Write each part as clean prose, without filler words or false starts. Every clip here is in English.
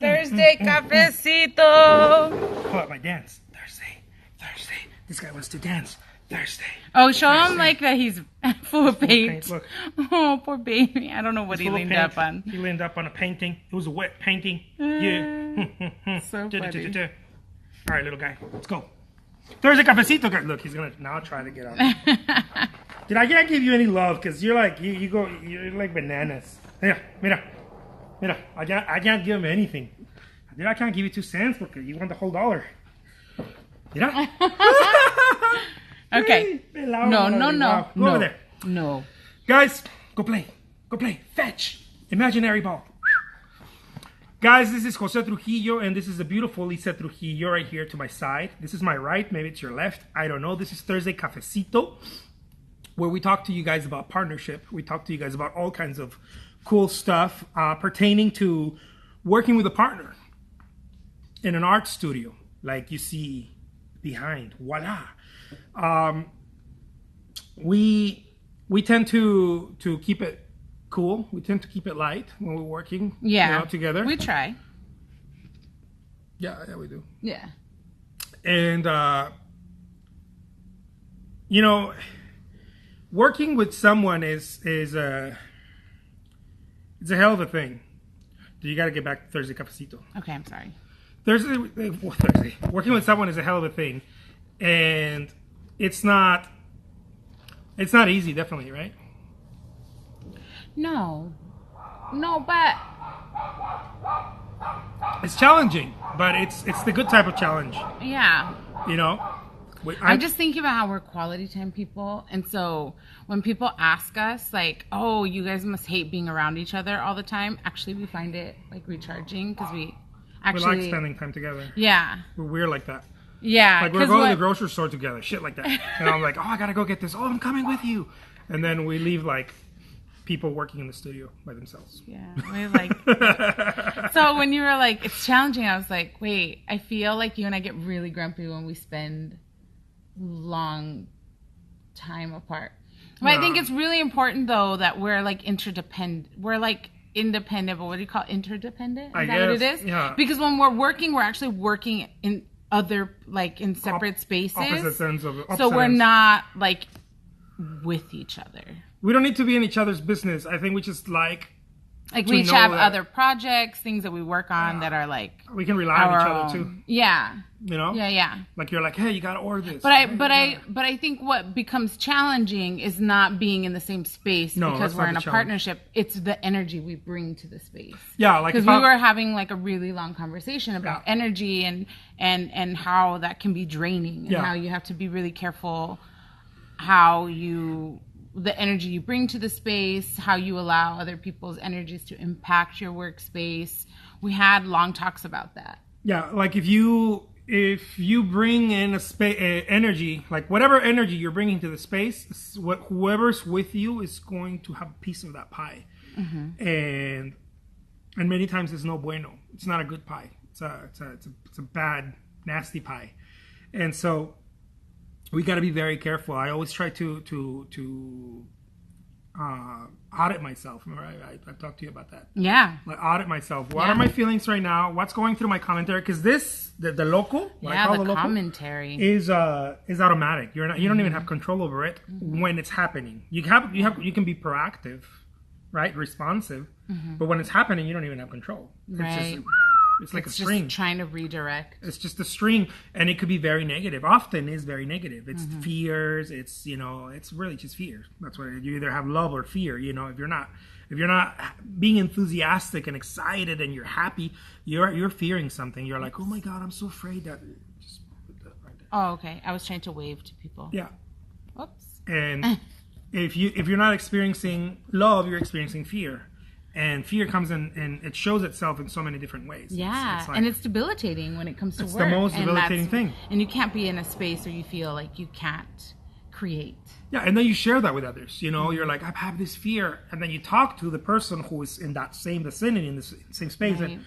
Thursday Cafesito. Pull out my dance. Thursday. This guy wants to dance. Thursday. Oh, show him like that he's full of paint. Look. Oh, poor baby. I don't know what he leaned up on. He leaned up on a painting. It was a wet painting. Yeah. So funny. All right, little guy. Let's go. Thursday Cafesito. Look, he's going to now try to get on. Dude, I can't give you any love because you're like, you're like bananas. Mira. I can't give him anything. Dude, I can't give you 2 cents because you want the whole $1. Mira. Okay. No. Go over there. No. Guys, go play. Fetch. Imaginary ball. Guys, this is Jose Trujillo, and this is the beautiful Lisa Trujillo right here to my side. This is my right, maybe it's your left. I don't know. This is Thursday Cafesito, where we talk to you guys about partnership. We talk to you guys about all kinds of cool stuff pertaining to working with a partner in an art studio, like you see behind. Voila. We tend to keep it cool. We tend to keep it light when we're working together. We try. Yeah, we do. Yeah. And working with someone is a hell of a thing. You got to get back to Thursday Cafecito. Okay, I'm sorry. Thursday. Working with someone is a hell of a thing, and it's not easy, definitely, right? No, but it's challenging, but it's the good type of challenge. Yeah. I'm just thinking about how we're quality time people, and so when people ask us like, "Oh, you guys must hate being around each other all the time," actually we find it like recharging because we like spending time together. Yeah. We're weird like that. Yeah. Like we're going to the grocery store together, shit like that. And I'm like, "Oh, I gotta go get this. Oh, I'm coming with you," and then we leave like people working in the studio by themselves. Yeah, we like. So when you were like, it's challenging, I was like, wait, I feel like you and I get really grumpy when we spend long time apart. But I think it's really important though that we're like interdependent. We're like independent, but what do you call it? Interdependent? Is that what it is? Yeah. Because when we're working, we're actually working in other like in separate spaces. Opposite ends of so we're not like with each other. We don't need to be in each other's business. I think we just like we each have other projects, things that we work on that are like we can rely on each other too. Yeah. Yeah. Like you're like, hey, you gotta order this. But I think what becomes challenging is not being in the same space because we're in a partnership. It's the energy we bring to the space. Yeah, like because we were having like a really long conversation about energy and how that can be draining and how you have to be really careful how the energy you bring to the space, how you allow other people's energies to impact your workspace. We had long talks about that. Yeah, like if you bring in energy, like whatever energy you're bringing to the space, whoever's with you is going to have a piece of that pie. Mm-hmm. And many times it's no bueno. It's not a good pie. It's a bad, nasty pie. And so we got to be very careful. I always try to audit myself. Remember, I've talked to you about that. Yeah. Like audit myself. What are my feelings right now? What's going through my commentary? Because the local, I call the local, commentary is automatic. You don't even have control over it when it's happening. You can be proactive, right? Responsive, but when it's happening, you don't even have control. Right. It's like a string. Just trying to redirect. It's just a string, and it could be very negative. Often is very negative. It's fears. It's it's really just fear. That's what you either have love or fear. If you're not being enthusiastic and excited and you're happy, you're fearing something. You're like, oh my God, I'm so afraid that. Just put that right there. Oh, okay. I was trying to wave to people. Yeah. Whoops. And if you're not experiencing love, you're experiencing fear. And fear comes in, and it shows itself in so many different ways. Yeah, and it's debilitating when it comes to work. It's the most debilitating thing. And you can't be in a space where you feel like you can't create. Yeah, and then you share that with others. You're like, I have this fear. And then you talk to the person who is in that same vicinity, in the same space. Right.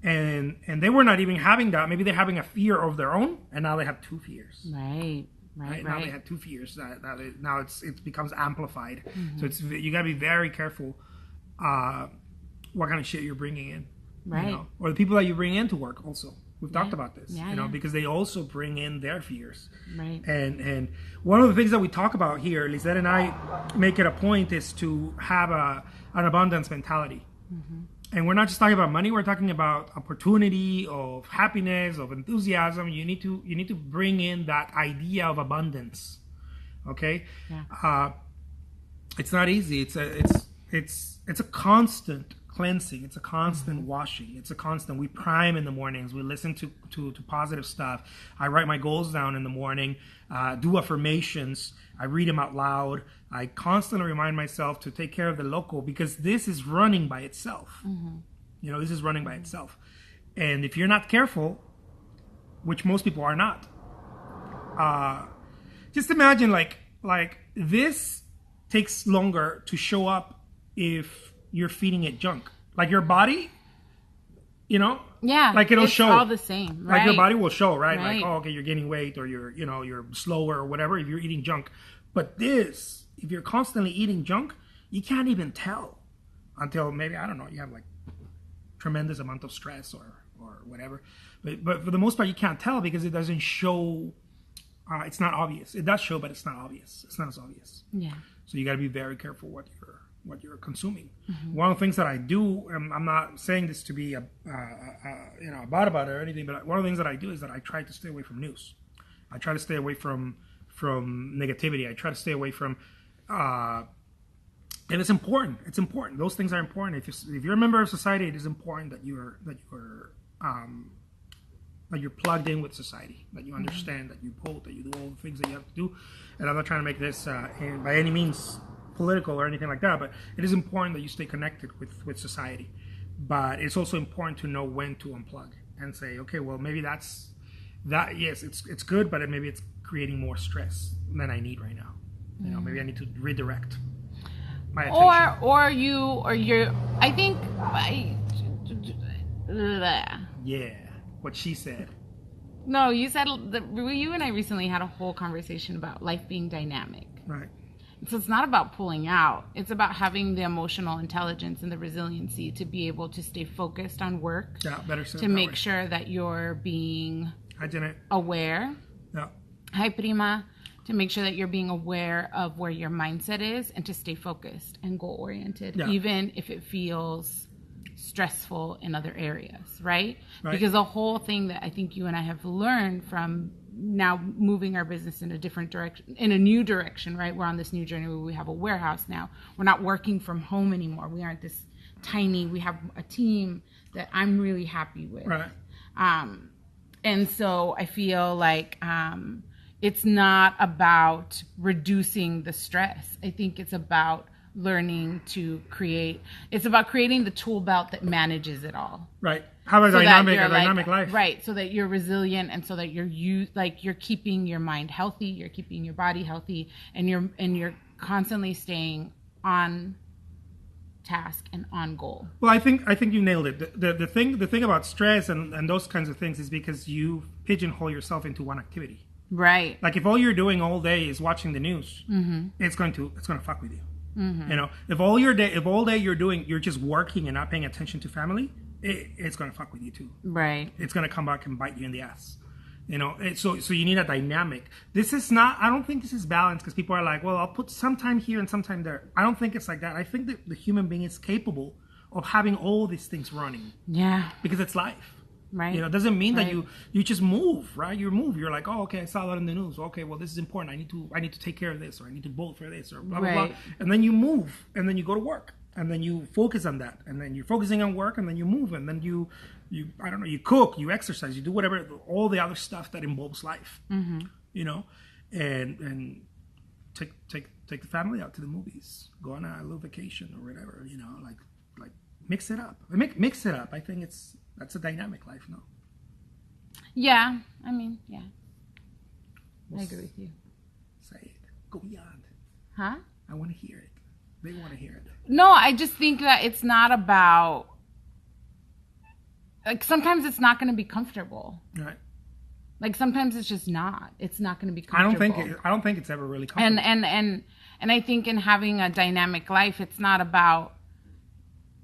And they were not even having that. Maybe they're having a fear of their own, and now they have 2 fears. Right. Now they have 2 fears. Now it becomes amplified. So you got to be very careful what kind of shit you're bringing in. Right. You know? Or the people that you bring into work also. We've talked about this, Yeah, you know, yeah. because they also bring in their fears. Right. And one of the things that we talk about here, Lisette and I make it a point, is to have an abundance mentality. And we're not just talking about money. We're talking about opportunity, of happiness, of enthusiasm. You need to bring in that idea of abundance. Okay. Yeah. It's not easy. It's a constant cleansing. It's a constant washing. It's a constant. We prime in the mornings. We listen to positive stuff. I write my goals down in the morning. Do affirmations. I read them out loud. I constantly remind myself to take care of the local, because this is running by itself. You know, this is running by itself. And if you're not careful, which most people are not, just imagine like this takes longer to show up if you're feeding it junk. Like your body, you know? Yeah. Like it'll it's show. all the same, right? Like your body will show, right? Right. Like, oh, okay, you're gaining weight, or you're slower or whatever if you're eating junk. But this, if you're constantly eating junk, you can't even tell until maybe, I don't know, you have like tremendous amount of stress or whatever. But for the most part, you can't tell because it doesn't show. It's not obvious. It does show, but it's not obvious. It's not as obvious. Yeah. So you got to be very careful what you're consuming. One of the things that I do, I'm not saying this to be a bad about it or anything, but one of the things that I do is that I try to stay away from news. I try to stay away from negativity. I try to stay away from, and it's important. It's important. Those things are important. If you're a member of society, it is important that you're plugged in with society, that you understand, that you vote, that you do all the things that you have to do. And I'm not trying to make this by any means political or anything like that, but it is important that you stay connected with society. But it's also important to know when to unplug and say, okay, well, maybe that's that. Yes, it's good, but maybe it's creating more stress than I need right now. You know, maybe I need to redirect my attention. Or you're. I think. Yeah, what she said. No, you said you and I recently had a whole conversation about life being dynamic. Right. So it's not about pulling out. It's about having the emotional intelligence and the resiliency to be able to stay focused on work. Yeah, better said to that make way. sure that you're being I didn't. aware. Yeah. Hi, Prima. To make sure that you're being aware of where your mindset is and to stay focused and goal-oriented, even if it feels stressful in other areas, right? Because the whole thing that I think you and I have learned from now moving our business in a different direction, in a new direction, right? We're on this new journey where we have a warehouse now. We're not working from home anymore. We aren't this tiny, we have a team that I'm really happy with. Right. And so I feel like it's not about reducing the stress. I think it's about learning to it's about creating the tool belt that manages it all. Right. Have a dynamic life. Right. So that you're resilient and so that you're keeping your mind healthy, you're keeping your body healthy, and you're constantly staying on task and on goal. Well, I think you nailed it. The thing about stress and those kinds of things is because you pigeonhole yourself into one activity. Right. Like if all you're doing all day is watching the news, it's going to fuck with you. You know, if all day you're just working and not paying attention to family, it's going to fuck with you too. Right. It's going to come back and bite you in the ass. You know, so you need a dynamic. This is not. I don't think this is balanced because people are like, well, I'll put some time here and some time there. I don't think it's like that. I think that the human being is capable of having all these things running. Yeah. Because it's life. Right. You know, it doesn't mean that you just move, right? You move. You're like, oh, okay, I saw that in the news. Okay, well, this is important. I need to take care of this, or I need to vote for this, or blah blah blah. And then you move, and then you go to work, and then you focus on that, and then you're focusing on work, and then you move, and then you I don't know, you cook, you exercise, you do whatever, all the other stuff that involves life. You know, and take the family out to the movies, go on a little vacation or whatever. You know, like mix it up. Mix it up. I think that's a dynamic life, no? Yeah. I mean, yeah. I agree with you. Say it. Go beyond. Huh? I want to hear it. They want to hear it. No, I just think that it's not about... Like, sometimes it's not going to be comfortable. Right. Like, sometimes it's just not. It's not going to be comfortable. I don't think it's ever really comfortable. And I think in having a dynamic life, it's not about...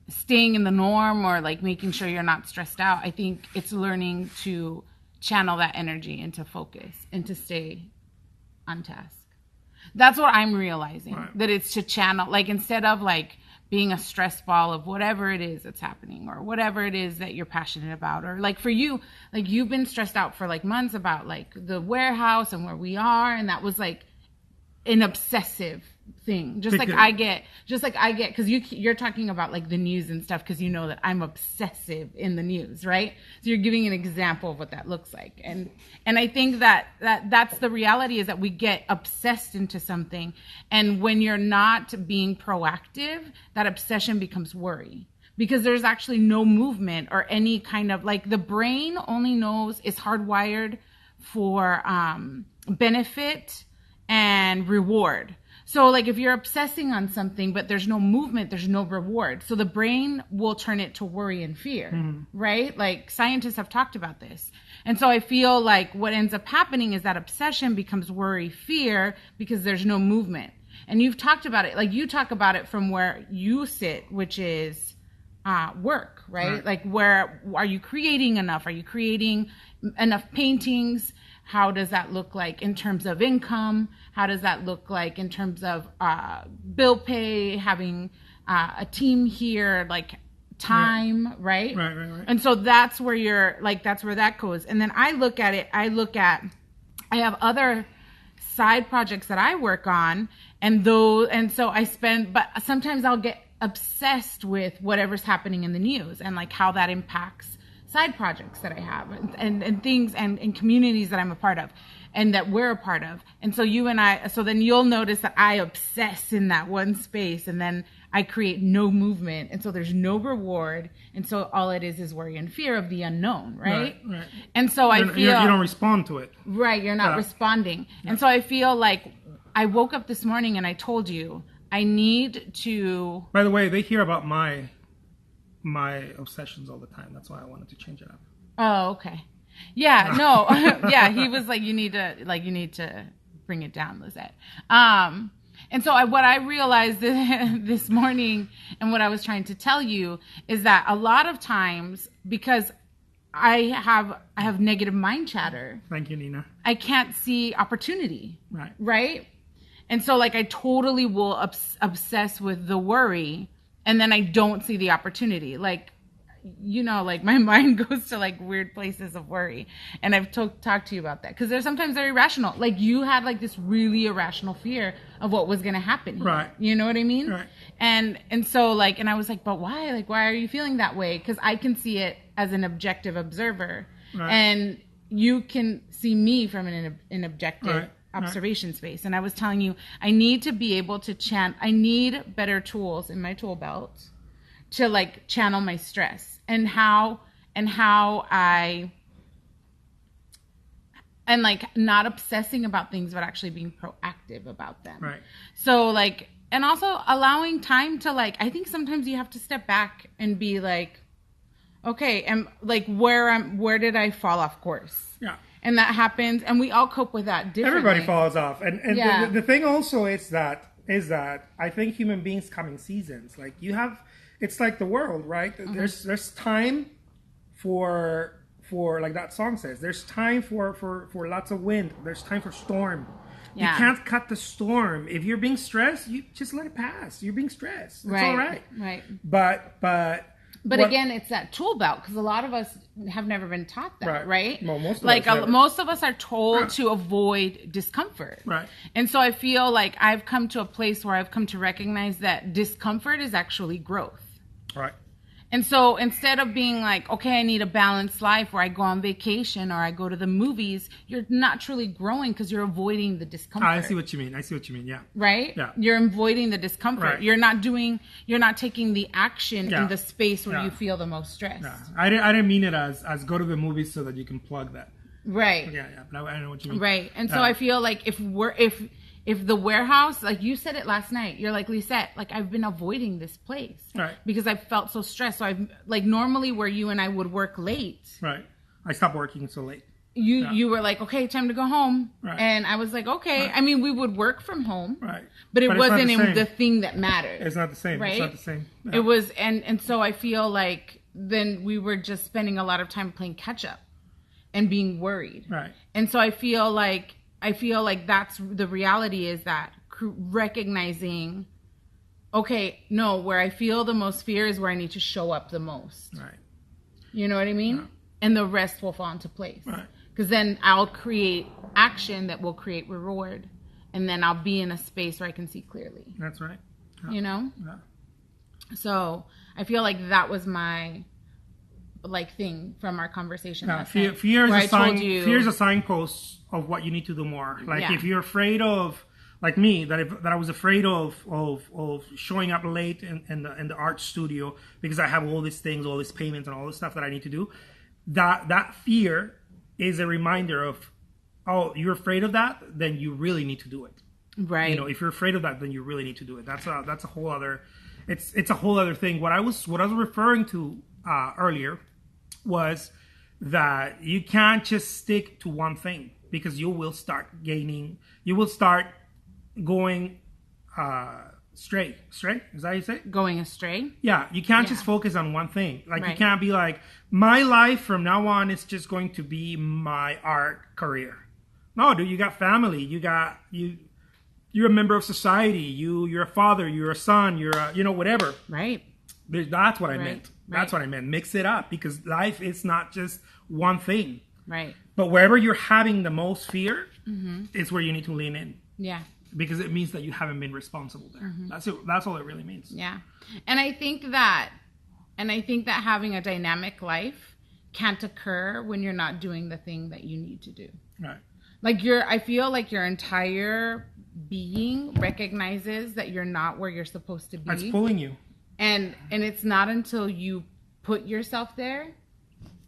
staying in the norm or like making sure you're not stressed out. I think it's learning to channel that energy into focus and to stay on task. That's what I'm realizing, right. that it's to channel, like instead of like being a stress ball of whatever it is that's happening or whatever it is that you're passionate about, or like for you, like you've been stressed out for like months about like the warehouse and where we are, and that was like an obsessive thing, just like I get, because you're talking about like the news and stuff, because you know that I'm obsessive in the news, right? So you're giving an example of what that looks like, and I think that's the reality, is that we get obsessed into something, and when you're not being proactive, that obsession becomes worry, because there's actually no movement or any kind of, like, the brain only knows, it's hardwired for benefit and reward. So like if you're obsessing on something but there's no movement, there's no reward, so the brain will turn it to worry and fear, right? Like scientists have talked about this. And so I feel like what ends up happening is that obsession becomes worry, fear, because there's no movement. And you've talked about it, like you talk about it from where you sit, which is work, right? Like, where are you creating enough? Are you creating enough paintings? How does that look like in terms of income? How does that look like in terms of bill pay, having a team here, like time, right? Right. And so that's where that's where that goes. And then I look at it, I have other side projects that I work on, and so I spend, but sometimes I'll get obsessed with whatever's happening in the news and like how that impacts side projects that I have and things and communities that I'm a part of and that we're a part of. And so then you'll notice that I obsess in that one space, and then I create no movement. And so there's no reward. And so all it is worry and fear of the unknown, right? And so I feel... You don't respond to it. Right, you're not responding. And so I feel like I woke up this morning and I told you, I need to... By the way, they hear about my obsessions all the time. That's why I wanted to change it up. Oh, okay. Yeah, no. Yeah, he was like, you need to bring it down, Lizette. And so what I realized this morning, and what I was trying to tell you, is that a lot of times, because I have negative mind chatter. Thank you, Nina. I can't see opportunity. Right. And so like I totally will obsess with the worry, and then I don't see the opportunity. Like, you know, like my mind goes to like weird places of worry. And I've talked to you about that, because sometimes they're irrational. Like you had like this really irrational fear of what was going to happen here. Right. You know what I mean? Right. And so like, and I was like, but why? Like, why are you feeling that way? Because I can see it as an objective observer. Right. And you can see me from an objective observation space. And I was telling you, I need to be able to I need better tools in my tool belt to like channel my stress, and how like not obsessing about things, but actually being proactive about them. Right. So like, and also allowing time to like, I think sometimes you have to step back and be like, okay, and like where did I fall off course? Yeah. And that happens, and we all cope with that differently. Everybody falls off, and the thing also is that I think human beings come in seasons. Like it's like the world, right? Mm-hmm. There's time for like that song says. There's time for lots of wind. There's time for storm. Yeah. You can't cut the storm. If you're being stressed, you just let it pass. You're being stressed. It's all right. Right. But again, it's that tool belt, because a lot of us have never been taught that, right? Well, most of us are told to avoid discomfort. Right. And so I feel like I've come to a place where I've come to recognize that discomfort is actually growth. Right. And so instead of being like, okay, I need a balanced life where I go on vacation or I go to the movies, you're not truly growing because you're avoiding the discomfort. I see what you mean. Yeah. Right? Yeah. You're avoiding the discomfort. Right. You're not taking the action in the space where you feel the most stress. Yeah. I didn't mean it as go to the movies so that you can plug that. Right. Yeah. I know what you mean. Right. And so I feel like if the warehouse, like you said it last night, you're like, Lisette, like I've been avoiding this place. Right. Because I felt so stressed. So I've like normally where you and I would work late. Right. I stopped working so late. you were like, okay, time to go home. Right. And I was like, okay. Right. I mean, we would work from home. Right. But it it's wasn't not the thing that mattered. It's not the same. Right? It's not the same. Yeah. It was, and so I feel like then we were just spending a lot of time playing catch up and being worried. Right. And so I feel like that's the reality, is that recognizing, okay, no, where I feel the most fear is where I need to show up the most. Right. You know what I mean? Yeah. And the rest will fall into place. Right. Because then I'll create action that will create reward. And then I'll be in a space where I can see clearly. That's right. Yeah. You know? Yeah. So I feel like that was my thing from our conversation. Yeah, last fear night, is a signpost of what you need to do more. Like if you're afraid of, like me, that I was afraid of showing up late in the art studio because I have all these things, all these payments, and all this stuff that I need to do. That fear is a reminder of, oh, you're afraid of that, then you really need to do it. Right. You know, if you're afraid of that, then you really need to do it. That's a whole other. It's a whole other thing. What I was referring to earlier was that you can't just stick to one thing, because you will start going stray. Is that how you say it? Going astray? Yeah, you can't just focus on one thing. Like, Right. you can't be like, my life from now on is just going to be my art career. No, dude, you got family. You're a member of society. You're a father. You're a son. You're a, whatever. Right. That's what I Right. meant. That's what I meant. Mix it up, because life is not just one thing. Right. But wherever you're having the most fear, is where you need to lean in, Yeah. because it means that you haven't been responsible there. That's it. That's all it really means. Yeah. And I think that having a dynamic life can't occur when you're not doing the thing that you need to do. Right. Like I feel like your entire being recognizes that you're not where you're supposed to be. It's pulling you. And it's not until you put yourself there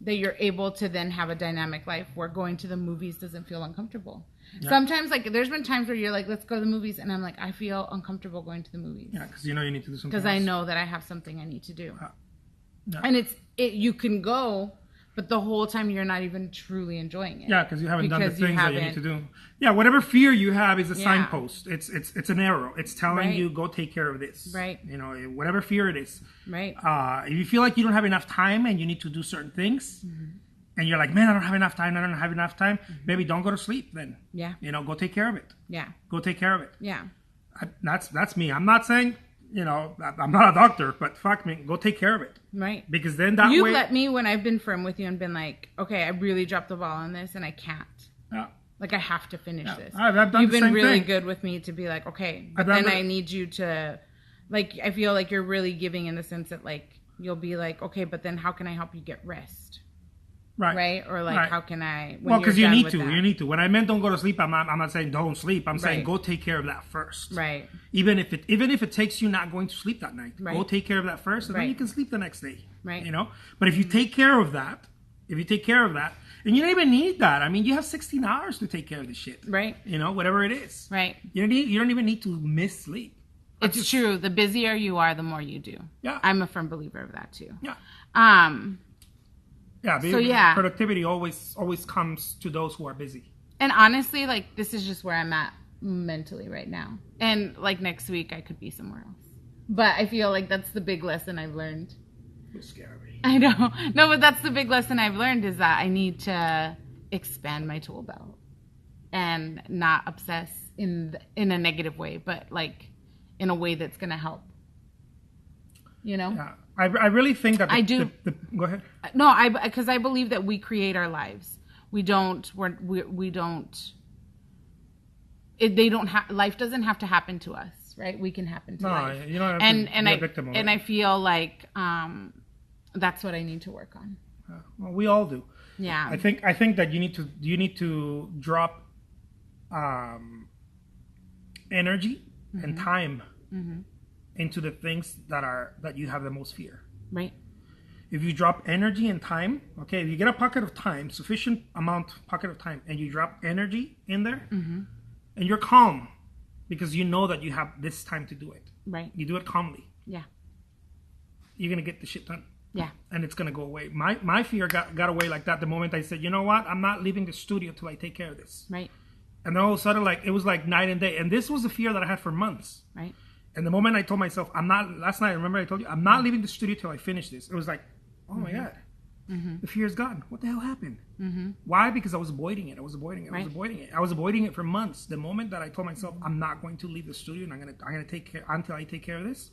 that you're able to then have a dynamic life where going to the movies doesn't feel uncomfortable. Yeah. Sometimes, like, there's been times where you're like, let's go to the movies, and I'm like, I feel uncomfortable going to the movies. Yeah, because you need to do something. Because I know that I have something I need to do. Yeah. And you can go, but the whole time you're not even truly enjoying it. Yeah, because you haven't done the things that you need to do. Yeah, whatever fear you have is a signpost. It's an arrow. It's telling you, go take care of this. Right. Whatever fear it is. Right. If you feel like you don't have enough time and you need to do certain things, and you're like, man, I don't have enough time. Maybe don't go to sleep then. Yeah. Go take care of it. Yeah. Go take care of it. Yeah. That's me. I'm not saying, I'm not a doctor, but fuck me, go take care of it. Right. Because then that You've way... let me, when I've been firm with you and been like, okay, I really dropped the ball on this and I can't. Yeah. Like, I have to finish this. I've done You've the been same really thing. good with me to be like, okay, but then I need you to, like, I feel like you're really giving in the sense that, like, you'll be like, okay, but then how can I help you get rest? Right? Or, like, how can I... Well, because you need to. You need to. When I meant don't go to sleep, I'm not saying don't sleep. I'm saying go take care of that first. Right. Even if it takes you not going to sleep that night, go take care of that first, and then you can sleep the next day. Right. But if you take care of that, and you don't even need that. I mean, you have 16 hours to take care of this shit. Right. Whatever it is. Right. You don't even need to miss sleep. It's true. The busier you are, the more you do. Yeah. I'm a firm believer of that too. Yeah. Yeah. Productivity always comes to those who are busy. And honestly, like, this is just where I'm at mentally right now. And, like, next week I could be somewhere else. But I feel like that's the big lesson I've learned. You're scary. I know. No, but that's the big lesson I've learned, is that I need to expand my tool belt and not obsess in a negative way, but, like, in a way that's going to help. Yeah. I really think that I do. Go ahead. No, because I believe that we create our lives. Life doesn't have to happen to us, right? We can happen to life. You don't have to be a victim of it. I feel like that's what I need to work on. Well, we all do. Yeah. I think that you need to drop energy and time into the things that you have the most fear. Right. If you drop energy and time, if you get a pocket of time, sufficient pocket of time, and you drop energy in there, and you're calm because you know that you have this time to do it. Right. You do it calmly. Yeah. You're gonna get the shit done. Yeah. And it's gonna go away. My fear got away like that the moment I said, you know what? I'm not leaving the studio till I take care of this. Right. And then all of a sudden, like, it was like night and day. And this was a fear that I had for months. Right. And the moment I told myself, last night, remember I told you, I'm not leaving the studio till I finish this. It was like, oh my God, the fear is gone. What the hell happened? Why? Because I was avoiding it. I was avoiding it. I was avoiding it for months. The moment that I told myself, I'm not going to leave the studio and I'm gonna take care until I take care of this,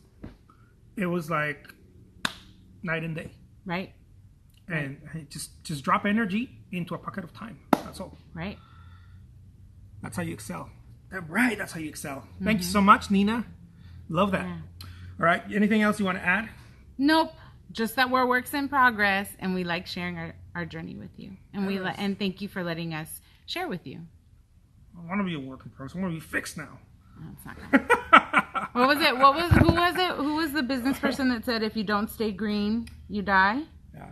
it was like night and day. Right. And just drop energy into a pocket of time. That's all. Right. That's how you excel. Right. That's how you excel. Thank you so much, Nina. Love that. Yeah. All right. Anything else you want to add? Nope. Just that we're works in progress, and we like sharing our journey with you. And and thank you for letting us share with you. I want to be a work in progress. I want to be fixed now. No, it's not gonna. What was it? Who was the business person that said if you don't stay green, you die? Yeah.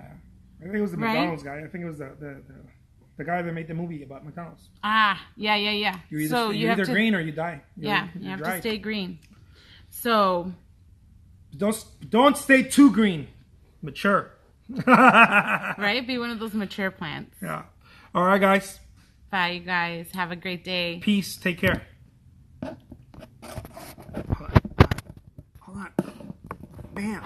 I think it was the McDonald's guy. I think it was the guy that made the movie about McDonald's. Yeah. You're either, So you're either green or you die. You have to stay green. So don't stay too green. Mature. Right? Be one of those mature plants. Yeah. All right, guys. Bye, you guys. Have a great day. Peace. Take care. Hold on. Bam.